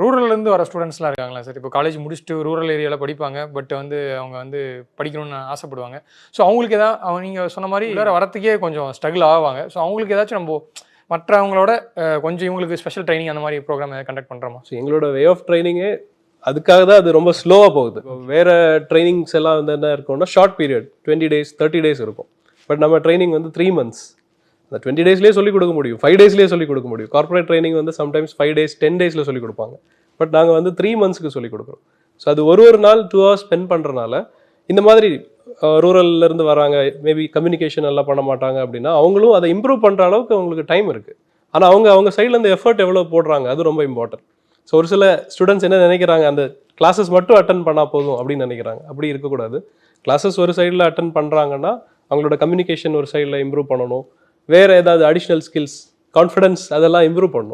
ரூரல்லேருந்து வர ஸ்டூடெண்ட்ஸ்லாம் இருக்காங்களா சார்? இப்போ காலேஜ் முடிச்சுட்டு ரூரல் ஏரியாவில் படிப்பாங்க. பட் வந்து அவங்க வந்து படிக்கணும்னு ஆசைப்படுவாங்க. ஸோ அவங்களுக்கு அவங்க நீங்கள் சொன்ன மாதிரி வேறு வரத்துக்கே கொஞ்சம் ஸ்ட்ரகிள் ஆவாங்க. ஸோ அவங்களுக்கு ஏதாச்சும் நம்ம மற்றவங்களோட கொஞ்சம் இவங்களுக்கு ஸ்பெஷல் ட்ரைனிங் அந்த மாதிரி ப்ரோக்ராம் கண்டக்ட் பண்ணுறோமா? ஸோ எங்களோட வே ஆஃப் ட்ரைனிங்கே அதுக்காக தான் அது ரொம்ப ஸ்லோவாக போகுது. வேறு ட்ரைனிங்ஸ் எல்லாம் வந்து என்ன இருக்கும்னா ஷார்ட் பீரியட் 20 days 30 days இருக்கும். பட் நம்ம ட்ரைனிங் வந்து 3 months. அந்த 20 daysலேயே சொல்லிக் கொடுக்க முடியும், 5 daysலேயே சொல்லிக் கொடுக்க முடியும். கார்பரேட் ட்ரைனிங் வந்து சம்டைம்ஸ் 5 days 10 daysல சொல்லிக் கொடுப்பாங்க. பட் நாங்கள் வந்து 3 monthsக்கு சொல்லிக் கொடுக்குறோம். ஸோ அது ஒரு நாள் 2 hours ஸ்பெண்ட் பண்ணுறனால இந்த மாதிரி ரூரல்லேருந்து வராங்க, மேபி கம்யூனிகேஷன் எல்லாம் பண்ண மாட்டாங்க அப்படின்னா அவங்களும் அதை இம்ப்ரூவ் பண்ணுற அளவுக்கு அவங்களுக்கு டைம் இருக்குது. ஆனால் அவங்க சைட்லேருந்து எஃபர்ட் எவ்வளோ போடுறாங்க அது ரொம்ப இம்பார்ட்டன்ட். ஸோ ஒரு சில ஸ்டூடெண்ட்ஸ் என்ன நினைக்கிறாங்க, அந்த கிளாஸஸ் மட்டும் அட்டன் பண்ணால் போதும் அப்படின்னு நினைக்கிறாங்க. அப்படி இருக்கக்கூடாது. கிளாஸஸ் ஒரு சைடில் அட்டன் பண்ணுறாங்கன்னா அவங்களோட கம்யூனிகேஷன் ஒரு சைடில் இம்ப்ரூவ் பண்ணணும். வேறு ஏதாவது அடிஷ்னல் ஸ்கில்ஸ், கான்ஃபிடன்ஸ் அதெல்லாம் இம்ப்ரூவ் பண்ணணும்.